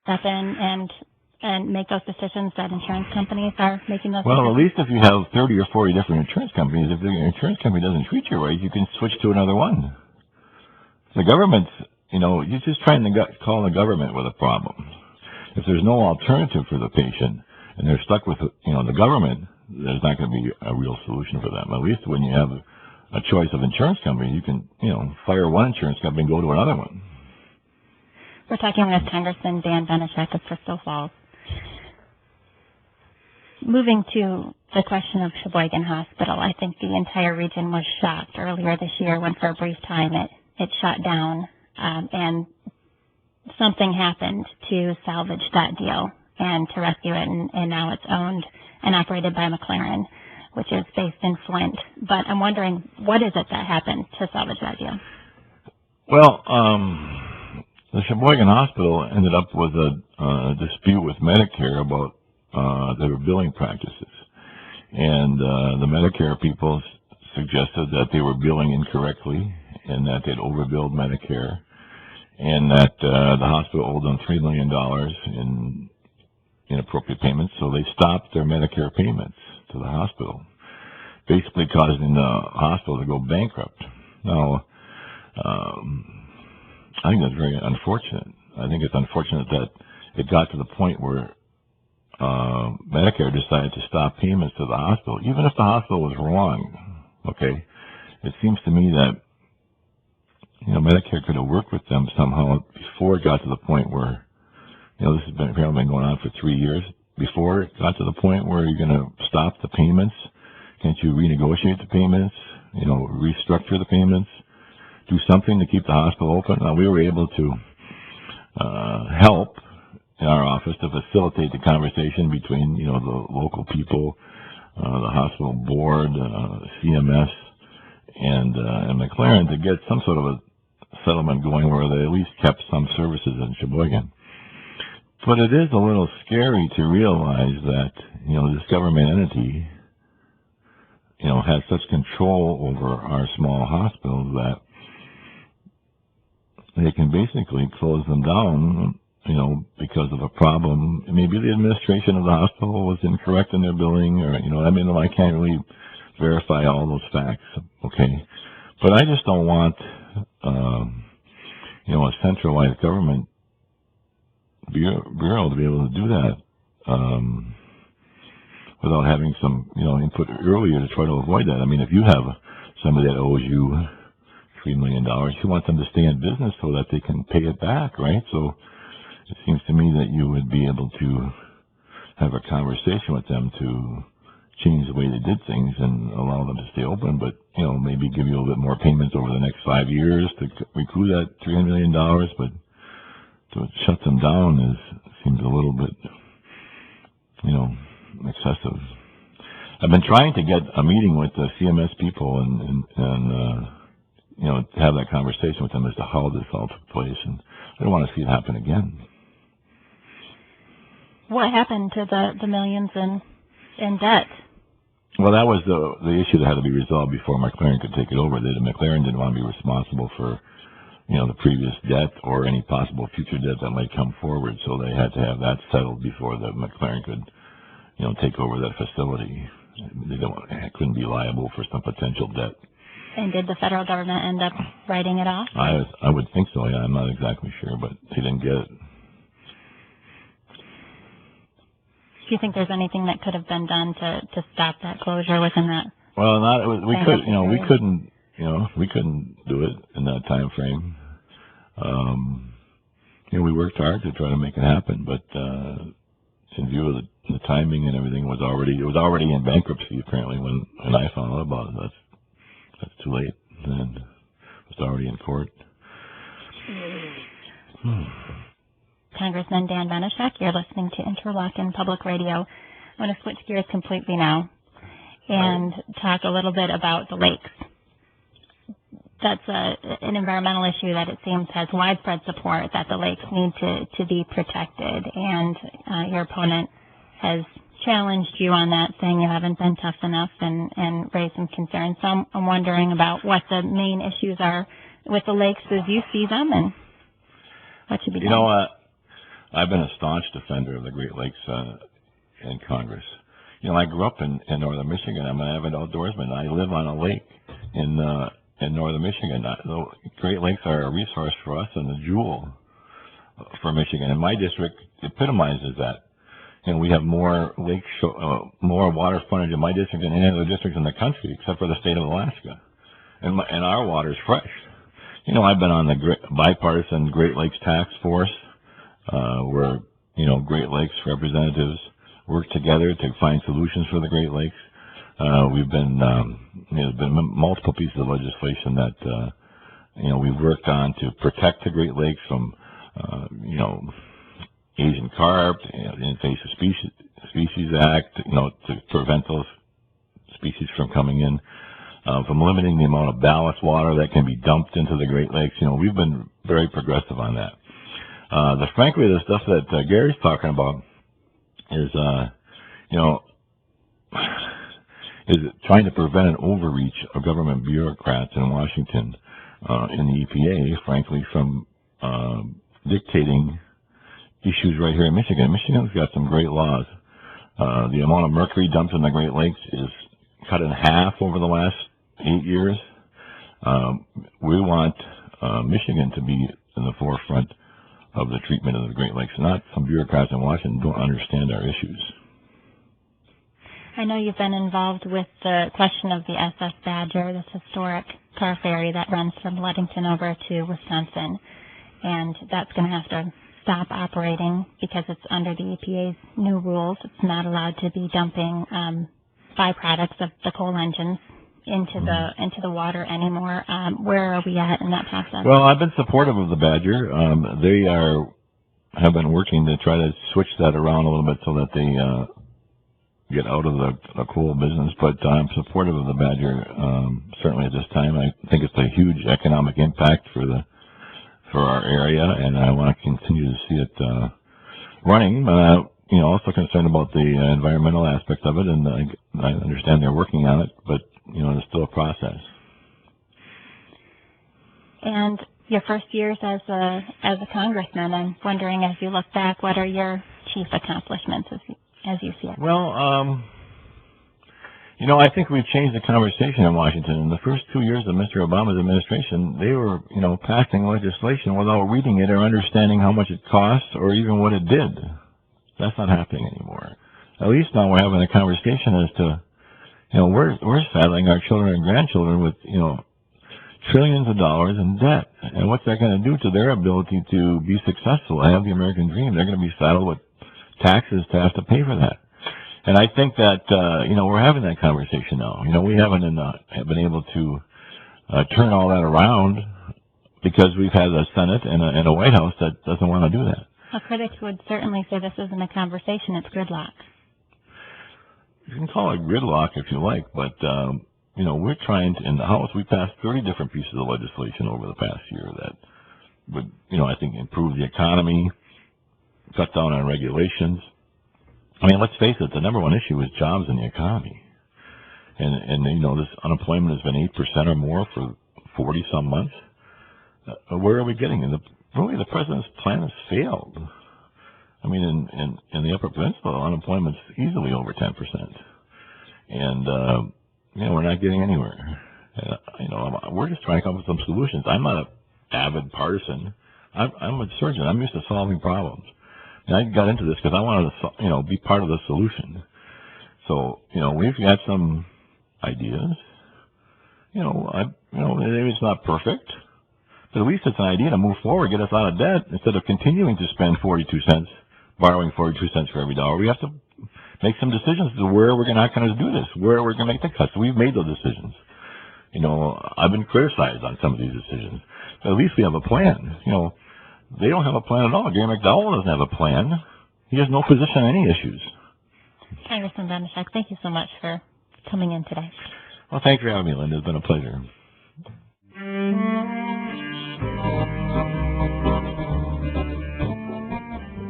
step in and make those decisions that insurance companies are making those Well, decisions? at least if you have 30 or 40 different insurance companies, if the insurance company doesn't treat you right, you can switch to another one. The government's, you're just trying to call the government with a problem. If there's no alternative for the patient and they're stuck with, the government, there's not going to be a real solution for them. At least when you have a choice of insurance company, you can, fire one insurance company and go to another one. We're talking with Congressman Dan Benishek of Crystal Falls. Moving to the question of Sheboygan Hospital, I think the entire region was shocked earlier this year when for a brief time it shut down, and something happened to salvage that deal and to rescue it, and now it's owned and operated by McLaren, which is based in Flint. But I'm wondering, what is it that happened to salvage that deal? Well, the Sheboygan Hospital ended up with a dispute with Medicare about their billing practices. And the Medicare people suggested that they were billing incorrectly and that they'd overbilled Medicare and that the hospital owed them $3 million in inappropriate payments, so they stopped their Medicare payments to the hospital, basically causing the hospital to go bankrupt. Now, I think that's very unfortunate. I think it's unfortunate that it got to the point where Medicare decided to stop payments to the hospital, even if the hospital was wrong. Okay, it seems to me that Medicare could have worked with them somehow before it got to the point where this has been apparently been going on for 3 years. Before it got to the point where you're going to stop the payments, can't you renegotiate the payments? Restructure the payments, do something to keep the hospital open. Now, we were able to help in our office to facilitate the conversation between, the local people, the hospital board, CMS, and McLaren to get some sort of a settlement going where they at least kept some services in Sheboygan. But it is a little scary to realize that, this government entity, has such control over our small hospitals that they can basically close them down, because of a problem. Maybe the administration of the hospital was incorrect in their billing, or, I can't really verify all those facts, okay? But I just don't want, a centralized government bureau to be able to do that without having some, input earlier to try to avoid that. I mean, if you have somebody that owes you $3 million, you want them to stay in business so that they can pay it back, right? So it seems to me that you would be able to have a conversation with them to change the way they did things and allow them to stay open, but, maybe give you a little bit more payments over the next 5 years to recoup that $300 million, but to shut them down seems a little bit, excessive. I've been trying to get a meeting with the CMS people and have that conversation with them as to how this all took place, and I don't want to see it happen again. What happened to the millions in debt? Well, that was the issue that had to be resolved before McLaren could take it over. McLaren didn't want to be responsible for, the previous debt or any possible future debt that might come forward, so they had to have that settled before the McLaren could, take over that facility. They couldn't be liable for some potential debt. And did the federal government end up writing it off? I would think so, yeah. I'm not exactly sure, but they didn't get it. Do you think there's anything that could have been done to stop that closure within that? Well, we couldn't do it in that time frame. We worked hard to try to make it happen, but in view of the timing and everything, it was already in bankruptcy apparently when I found out about it. That's too late. And it was already in court. Congressman Dan Benishek, you're listening to Interlochen Public Radio. I want to switch gears completely now and talk a little bit about the lakes. That's an environmental issue that it seems has widespread support, that the lakes need to be protected, and your opponent has challenged you on that, saying you haven't been tough enough and raised some concerns. So I'm wondering about what the main issues are with the lakes as you see them and what should be done. I've been a staunch defender of the Great Lakes in Congress. You know, I grew up in northern Michigan. I'm an avid outdoorsman. I live on a lake in northern Michigan. The Great Lakes are a resource for us and a jewel for Michigan. And my district epitomizes that. And we have more more water frontage in my district than any other district in the country, except for the state of Alaska. And our water is fresh. You know, I've been on the bipartisan Great Lakes Task Force, where, you know, Great Lakes representatives work together to find solutions for the Great Lakes. We've been, there's been multiple pieces of legislation that, you know, we've worked on to protect the Great Lakes from, you know, Asian carp, invasive species act, you know, to prevent those species from coming in, from limiting the amount of ballast water that can be dumped into the Great Lakes. You know, we've been very progressive on that. Frankly, the stuff that Gary's talking about is, you know, is trying to prevent an overreach of government bureaucrats in Washington, in the EPA, frankly, from dictating issues right here in Michigan. Michigan's got some great laws. The amount of mercury dumped in the Great Lakes is cut in half over the last 8 years. We want Michigan to be in the forefront of the treatment of the Great Lakes, not some bureaucrats in Washington who don't understand our issues. I know you've been involved with the question of the SS Badger, this historic car ferry that runs from Ludington over to Wisconsin, and that's going to have to stop operating because it's under the EPA's new rules. It's not allowed to be dumping byproducts of the coal engines into the water anymore. Where are we at in that process? Well, I've been supportive of the Badger. They have been working to try to switch that around a little bit so that they get out of the coal business. But I'm supportive of the Badger certainly at this time. I think it's a huge economic impact for our area, and I want to continue to see it running. You know, also concerned about the environmental aspect of it, and I understand they're working on it, but you know, it's still a process. And your first years as a congressman, I'm wondering, as you look back, what are your chief accomplishments as you see it? Well, you know, I think we've changed the conversation in Washington. In the first 2 years of Mr. Obama's administration, they were, you know, passing legislation without reading it or understanding how much it costs or even what it did. That's not happening anymore. At least now we're having a conversation as to, you know, we're saddling our children and grandchildren with, you know, trillions of dollars in debt. And what's that going to do to their ability to be successful and have the American dream? They're going to be saddled with taxes to have to pay for that. And I think that, you know, we're having that conversation now. You know, we haven't been able to turn all that around because we've had a Senate and a White House that doesn't want to do that. Well, critics would certainly say this isn't a conversation, it's gridlock. You can call it gridlock if you like, but, you know, we're trying to, in the House, we passed 30 different pieces of legislation over the past year that would, you know, I think improve the economy, cut down on regulations. I mean, let's face it, the number one issue is jobs in the economy. And you know, this unemployment has been 8% or more for 40-some months. Where are we getting? Really, the president's plan has failed. I mean, in the Upper Peninsula, unemployment's easily over 10%. And, you know, we're not getting anywhere. You know, we're just trying to come up with some solutions. I'm not an avid partisan. I'm a surgeon. I'm used to solving problems. And I got into this because I wanted to, you know, be part of the solution. So, you know, we've got some ideas. You know, maybe it's not perfect, but at least it's an idea to move forward, get us out of debt instead of continuing to spend 42 cents, borrowing 42 cents for every dollar. We have to make some decisions as to where we're not going to do this, where we're going to make the cuts. We've made those decisions. You know, I've been criticized on some of these decisions, but at least we have a plan. You know, they don't have a plan at all. Gary McDowell doesn't have a plan. He has no position on any issues. Congressman Benishek, thank you so much for coming in today. Well, thanks for having me, Linda. It's been a pleasure.